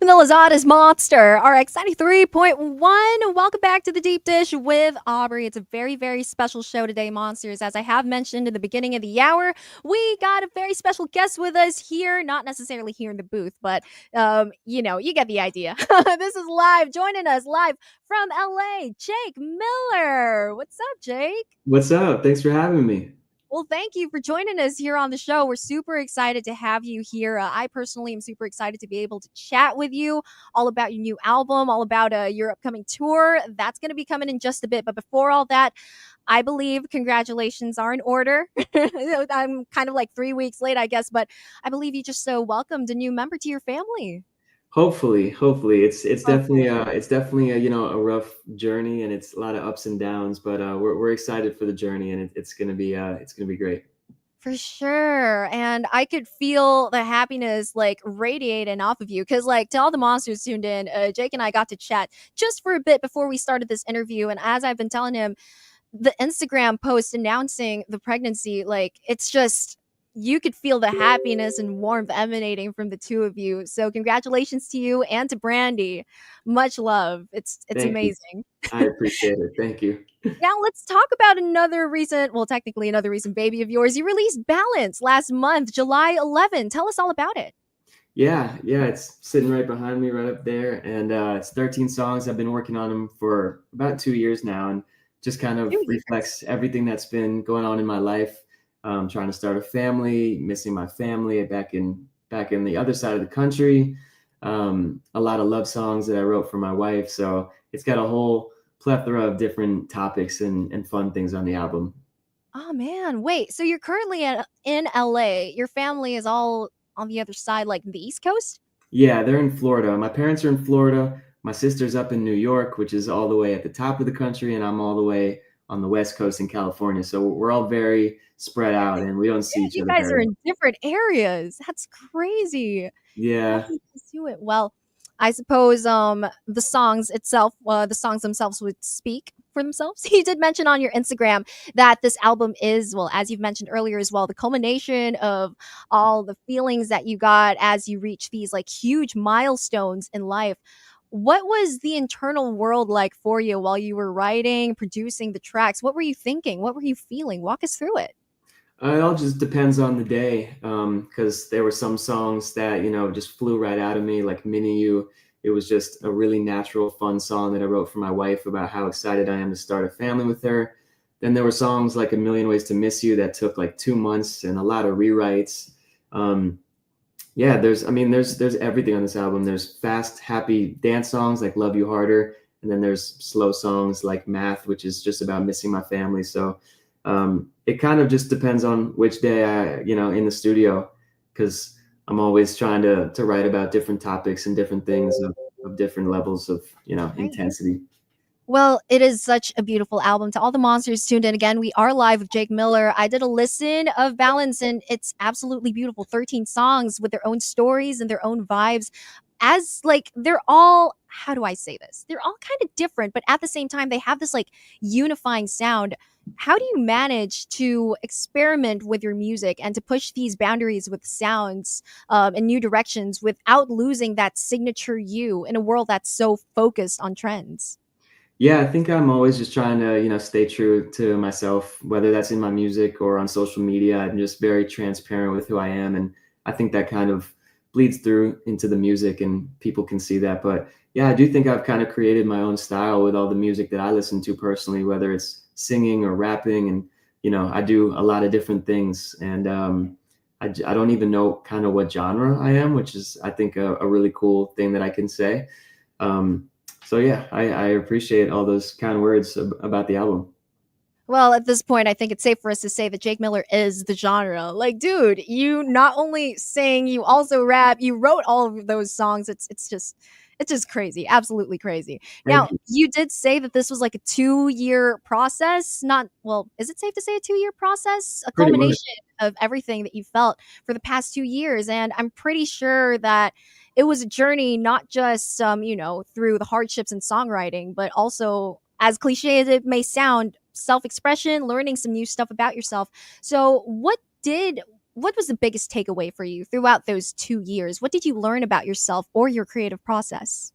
Manila's hottest monster, RX93.1. Welcome back to the Deep Dish with Aubrey. It's a very, very special show today, Monsters. As I have mentioned in the beginning of the hour, we got a very special guest with us here. Not necessarily here in the booth, but you get the idea. This is live, joining us live from LA, Jake Miller. What's up, Jake? What's up? Thanks for having me. Well, thank you for joining us here on the show. We're super excited to have you here. I personally am super excited to be able to chat with you all about your new album, all about your upcoming tour. That's going to be coming in just a bit. But before all that, I believe congratulations are in order. I'm kind of like 3 weeks late, I guess, but I believe you just welcomed a new member to your family. Hopefully, it's definitely Hopefully. a rough journey and it's a lot of ups and downs, but we're excited for the journey and it's gonna be great. For sure. And I could feel the happiness like radiating off of you. Cause like to all the monsters tuned in, Jake and I got to chat just for a bit before we started this interview. And as I've been telling him, the Instagram post announcing the pregnancy, like it's just you could feel the happiness and warmth emanating from the two of you. So congratulations to you and to Brandy. Much love. It's Thank you. amazing. I appreciate it. Thank you. Now let's talk about technically another recent baby of yours. You released Balance last month, July 11. Tell us all about it. Yeah, it's sitting right behind me, right up there, and it's 13 songs. I've been working on them for about 2 years now, and just kind of 2 years. reflects everything that's been going on in my life. Trying to start a family, missing my family back in the other side of the country. A lot of love songs that I wrote for my wife, so it's got a whole plethora of different topics and fun things on the album. Oh man, wait. So you're currently in LA. Your family is all on the other side, like the East Coast? Yeah, they're in Florida. My parents are in Florida. My sister's up in New York, which is all the way at the top of the country, and I'm all the way on the West Coast in California. So we're all very spread out, and we don't see Yeah, each you other guys very are much. in different areas. That's crazy. How Yeah, do you guys do it? Well, I suppose the songs themselves would speak for themselves. You did mention on your Instagram that this album is, well, as you've mentioned earlier as well, the culmination of all the feelings that you got as you reach these like huge milestones in life. What was the internal world like for you while you were writing, producing the tracks? What were you thinking? What were you feeling? Walk us through it. it all just depends on the day. Because there were some songs that just flew right out of me, like "Mini You." It was just a really natural, fun song that I wrote for my wife about how excited I am to start a family with her. Then there were songs like "A Million Ways to Miss You" that took like 2 months and a lot of rewrites. Um, yeah, there's everything on this album. There's fast, happy dance songs like "Love You Harder," and then there's slow songs like "Math," which is just about missing my family. So it kind of just depends on which day in the studio, because I'm always trying to write about different topics and different things of different levels of Right. intensity. Well, it is such a beautiful album. To all the monsters tuned in again, we are live with Jake Miller. I did a listen of Balance and it's absolutely beautiful. 13 songs with their own stories and their own vibes. As like they're all, how do I say this? They're all kind of different, but at the same time, they have this like unifying sound. How do you manage to experiment with your music and to push these boundaries with sounds and new directions without losing that signature you in a world that's so focused on trends? Yeah, I think I'm always just trying to, stay true to myself, whether that's in my music or on social media. I'm just very transparent with who I am. And I think that kind of bleeds through into the music and people can see that. But yeah, I do think I've kind of created my own style with all the music that I listen to personally, whether it's singing or rapping. And, I do a lot of different things. And I don't even know kind of what genre I am, which is, I think, a really cool thing that I can say. Um, so yeah, I appreciate all those kind words about the album. Well, at this point, I think it's safe for us to say that Jake Miller is the genre. Like, dude, you not only sing, you also rap. You wrote all of those songs. It's just crazy, absolutely crazy. Thank Now, you. you did say that this was like a 2 year process. Not well. Is it safe to say a 2 year process? A Pretty much. culmination of everything that you felt for the past 2 years, and I'm pretty sure that it was a journey, not just through the hardships in songwriting, but also as cliche as it may sound, self expression, learning some new stuff about yourself. So, what did what was the biggest takeaway for you throughout those 2 years? What did you learn about yourself or your creative process?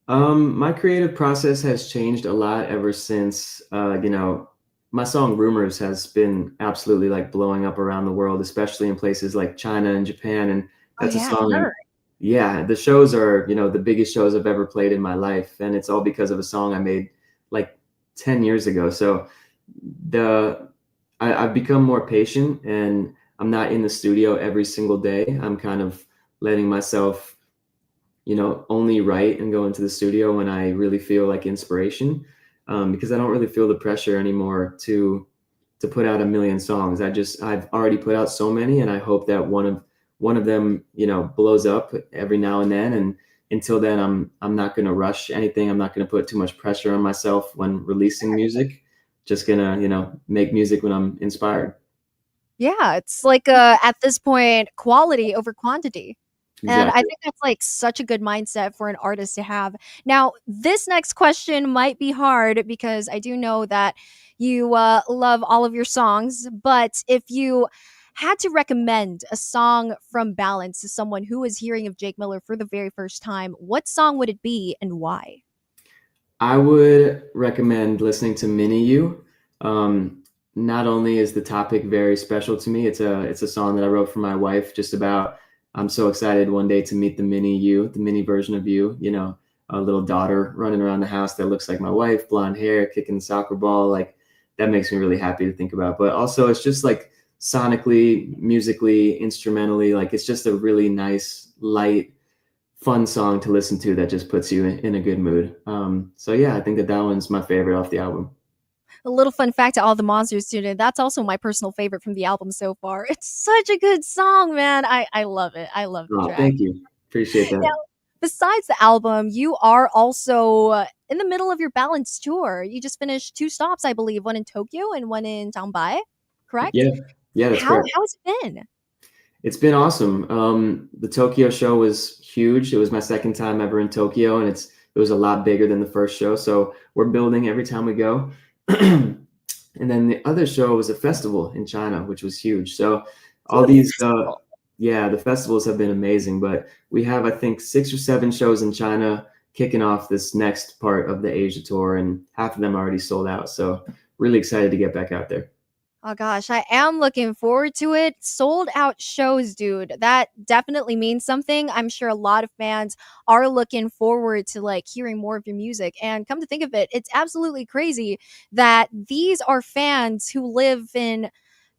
My creative process has changed a lot ever since, my song Rumors has been absolutely like blowing up around the world, especially in places like China and Japan. And Oh that's a yeah, I've song heard. yeah, the shows are, the biggest shows I've ever played in my life. And it's all because of a song I made like 10 years ago. So the, I've become more patient and I'm not in the studio every single day. I'm kind of letting myself only write and go into the studio when I really feel like inspiration, because I don't really feel the pressure anymore to put out a million songs. I've already put out so many, and I hope that one of them blows up every now and then. And until then, I'm not going to rush anything. I'm not going to put too much pressure on myself when releasing music. Just gonna make music when I'm inspired. Yeah, it's like, at this point, quality over quantity. And I Exactly. think that's, like, such a good mindset for an artist to have. Now, this next question might be hard because I do know that you, love all of your songs, but if you had to recommend a song from Balance to someone who is hearing of Jake Miller for the very first time, what song would it be and why? I would recommend listening to Mini You. Not only is the topic very special to me, it's a song that I wrote for my wife just about I'm so excited one day to meet the mini you, the mini version of you, a little daughter running around the house that looks like my wife, blonde hair, kicking the soccer ball. Like that makes me really happy to think about. But also it's just like sonically, musically, instrumentally, like it's just a really nice, light, fun song to listen to that just puts you in a good mood. So yeah, I think that one's my favorite off the album. A little fun fact to all the Monsters student, that's also my personal favorite from the album so far. It's such a good song, man. I love it. I love the Oh, track. thank you. Appreciate Now, that. besides the album, you are also in the middle of your Balance tour. You just finished 2 stops, I believe, one in Tokyo and one in Shanghai, correct? Yeah, yeah, that's How correct. has it been? It's been awesome. The Tokyo show was huge. It was my second time ever in Tokyo, and it was a lot bigger than the first show. So we're building every time we go. And then the other show was a festival in China, which was huge. So all Dude, a these, festival. yeah, the festivals have been amazing. But we have, I think, 6 or 7 shows in China kicking off this next part of the Asia tour, and half of them already sold out. So really excited to get back out there. Oh gosh, I am looking forward to it. Sold out shows, dude. That definitely means something. I'm sure a lot of fans are looking forward to like hearing more of your music. And come to think of it, it's absolutely crazy that these are fans who live in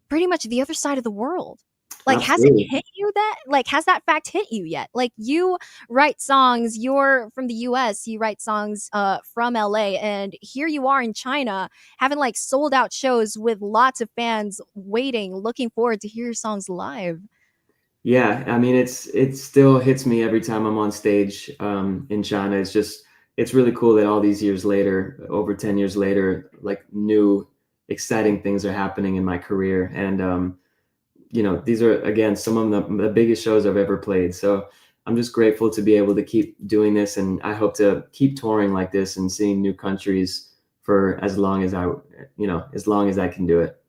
pretty much the other side of the world. Like, has it Absolutely. hit you that like, has that fact hit you yet? Like, you write songs, you're from the US, you write songs, from LA, and here you are in China having, like, sold out shows with lots of fans waiting, looking forward to hear your songs live. Yeah, I mean, it still hits me every time I'm on stage in China. It's really cool that all these years later, over 10 years later, like new exciting things are happening in my career. And these are again some of the biggest shows I've ever played. So I'm just grateful to be able to keep doing this, and I hope to keep touring like this and seeing new countries for as long as as long as I can do it.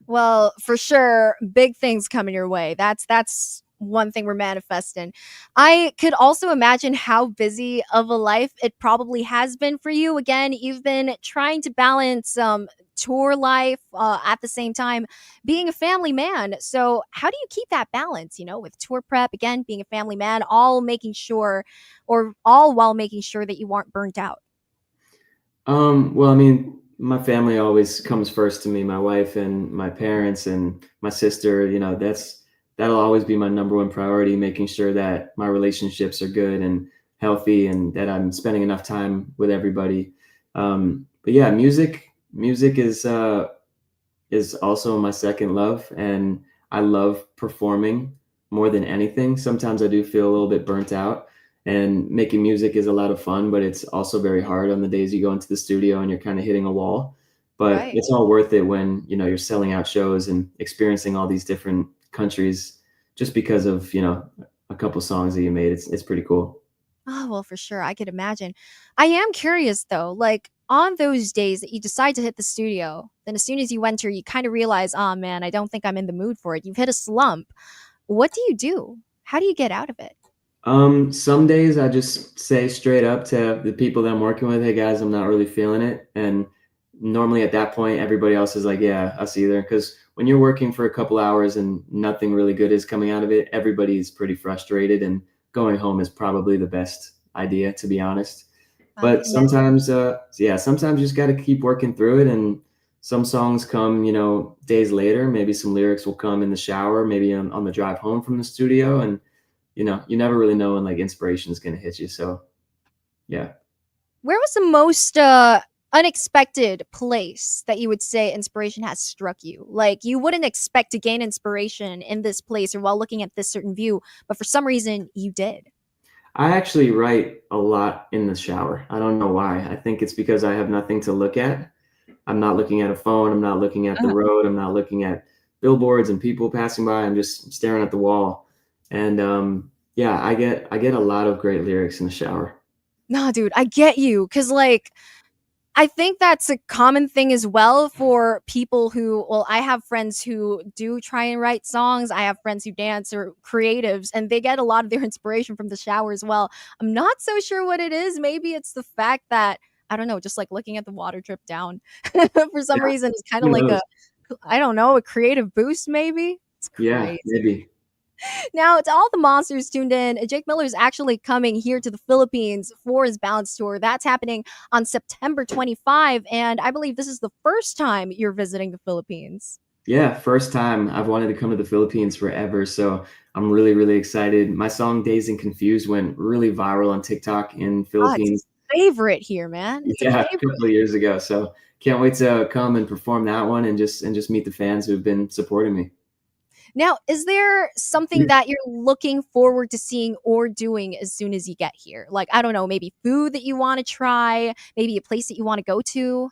Well, for sure, big things coming your way. That's one thing we're manifesting. I could also imagine how busy of a life it probably has been for you. Again, you've been trying to balance tour life at the same time being a family man. So, how do you keep that balance, with tour prep, again, being a family man, all making sure or all while making sure that you aren't burnt out? Well, I mean, my family always comes first to me, my wife and my parents and my sister, that'll always be my number one priority, making sure that my relationships are good and healthy and that I'm spending enough time with everybody. But yeah, music is also my second love, and I love performing more than anything. Sometimes I do feel a little bit burnt out, and making music is a lot of fun, but it's also very hard on the days you go into the studio and you're kind of hitting a wall. But Right. it's all worth it when, you're selling out shows and experiencing all these different countries just because of, a couple songs that you made. It's pretty cool. Oh, well, for sure. I could imagine. I am curious though, like on those days that you decide to hit the studio, then as soon as you enter, you kind of realize, oh man, I don't think I'm in the mood for it. You've hit a slump. What do you do? How do you get out of it? Some days I just say straight up to the people that I'm working with, "Hey guys, I'm not really feeling it." And normally at that point, everybody else is like, "Yeah, us either." Because when you're working for a couple hours and nothing really good is coming out of it, everybody's pretty frustrated, and going home is probably the best idea, to be honest. I But can imagine. sometimes, yeah, sometimes you just got to keep working through it. And some songs come, days later. Maybe some lyrics will come in the shower, maybe on the drive home from the studio, and you never really know when like inspiration is going to hit you. So yeah. Where was the most unexpected place that you would say inspiration has struck you? Like you wouldn't expect to gain inspiration in this place or while looking at this certain view, but for some reason you did. I actually write a lot in the shower. I don't know why. I think it's because I have nothing to look at. I'm not looking at a phone. I'm not looking at the Uh, road. I'm not looking at billboards and people passing by. I'm just staring at the wall. And yeah, I get a lot of great lyrics in the shower. nah, dude, I get you. Cause like I think that's a common thing as well for people who, well, I have friends who do try and write songs. I have friends who dance or creatives, and they get a lot of their inspiration from the shower as well. I'm not so sure what it is. Maybe it's the fact that, I don't know, just like looking at the water drip down for some Yeah, reason is kind who of like knows? I don't know, a creative boost, maybe. It's Yeah, crazy. maybe. Now, to all the monsters tuned in, Jake Miller is actually coming here to the Philippines for his Balance Tour. That's happening on September 25, and I believe this is the first time you're visiting the Philippines. Yeah, first time. I've wanted to come to the Philippines forever, so I'm really, really excited. My song "Dazed and Confused" went really viral on TikTok in Ah, it's Philippines. a favorite here, man. It's a Yeah, a favorite. couple of years ago. So can't wait to come and perform that one and just meet the fans who've been supporting me. Now, is there something that you're looking forward to seeing or doing as soon as you get here? Like, I don't know, maybe food that you want to try, maybe a place that you want to go to?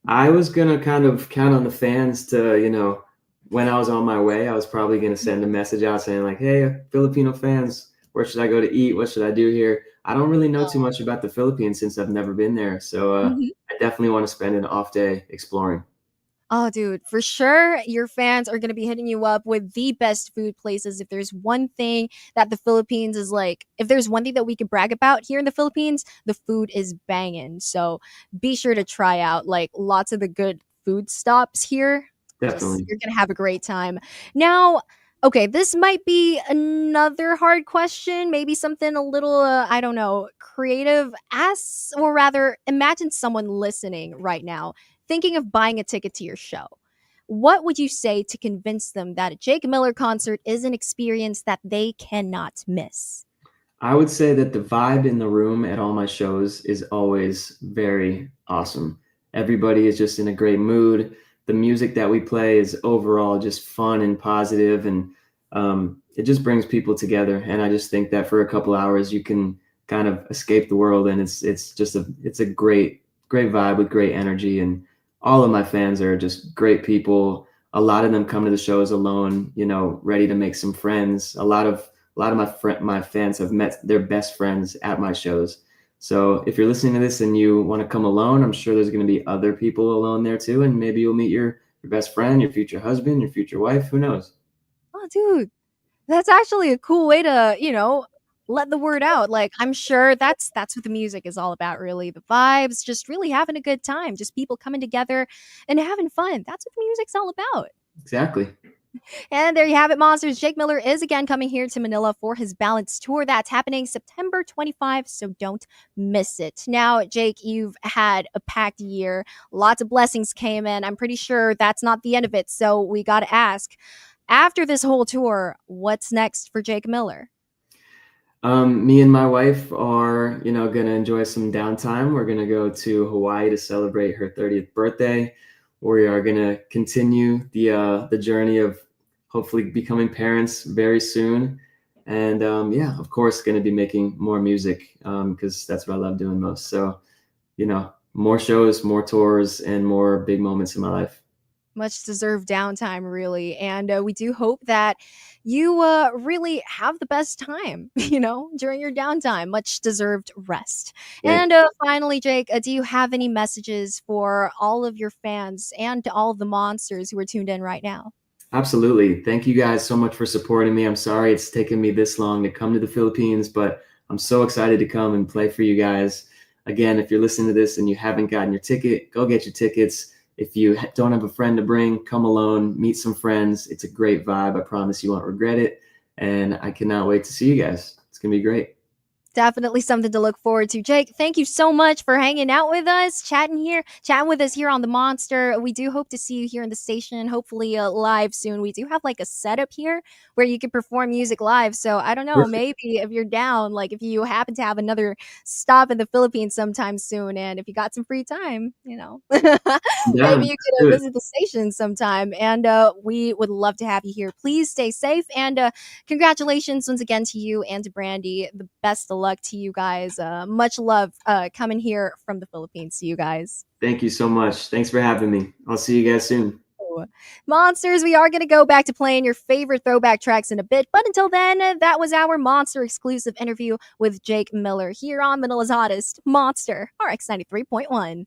I was gonna kind of count on the fans to, when I was on my way, I was probably gonna send a message out saying like, "Hey, Filipino fans, where should I go to eat? What should I do here?" I don't really know too much about the Philippines since I've never been there, so Oh. I definitely want to spend an off day exploring. Oh, dude, for sure, your fans are going to be hitting you up with the best food places. If there's one thing that the Philippines is like, if there's one thing that we could brag about here in the Philippines, the food is banging. So be sure to try out like lots of the good food stops here. Just, Definitely. you're going to have a great time. Now, okay, this might be another hard question, maybe something a little, I don't know, creative. Ask, or rather, imagine someone listening right now thinking of buying a ticket to your show. What would you say to convince them that a Jake Miller concert is an experience that they cannot miss? I would say that the vibe in the room at all my shows is always very awesome. Everybody is just in a great mood. The music that we play is overall just fun and positive, and it just brings people together. And I just think that for a couple hours, you can kind of escape the world, and it's a great vibe with great energy. And all of my fans are just great people. A lot of them come to the shows alone, ready to make some friends. A lot of my fans have met their best friends at my shows. So if you're listening to this and you want to come alone, I'm sure there's going to be other people alone there too, and maybe you'll meet your best friend, your future husband, your future wife. Who knows? Oh, dude, that's actually a cool way to, let the word out. Like, I'm sure that's what the music is all about, really. The vibes, just really having a good time, just people coming together and having fun. That's what the music's all about. Exactly. And there you have it, monsters. Jake Miller is again coming here to Manila for his Balance Tour. That's happening September 25, so don't miss it. Now, Jake, you've had a packed year. Lots of blessings came in. I'm pretty sure that's not the end of it, so we got to ask, after this whole tour, what's next for Jake Miller? Me and my wife are, going to enjoy some downtime. We're going to go to Hawaii to celebrate her 30th birthday. We are going to continue the journey of hopefully becoming parents very soon. And yeah, of course, going to be making more music because that's what I love doing most. So, more shows, more tours, and more big moments in my life. Much deserved downtime, really. And we do hope that you really have the best time, during your downtime. Much deserved rest. Thank And finally, Jake, do you have any messages for all of your fans and to all of the monsters who are tuned in right now? Absolutely. Thank you guys so much for supporting me. I'm sorry it's taken me this long to come to the Philippines, but I'm so excited to come and play for you guys. Again, if you're listening to this and you haven't gotten your ticket, go get your tickets. If you don't have a friend to bring, come alone, meet some friends. It's a great vibe. I promise you won't regret it. And I cannot wait to see you guys. It's going to be great. Definitely something to look forward to. Jake, thank you so much for hanging out with us, chatting with us here on the Monster. We do hope to see you here in the station, hopefully live soon. We do have like a setup here where you can perform music live. So I don't know, Perfect. maybe if you're down, like if you happen to have another stop in the Philippines sometime soon, and if you got some free time, I'm maybe down. you Let's could do it. visit the station sometime. And we would love to have you here. Please stay safe and congratulations once again to you and to Brandy. The best of luck to you guys. Much love coming here from the Philippines to you guys. Thank you so much. Thanks for having me. I'll see you guys soon. Monsters, we are going to go back to playing your favorite throwback tracks in a bit. But until then, that was our Monster exclusive interview with Jake Miller here on Manila's Hottest Monster RX93.1.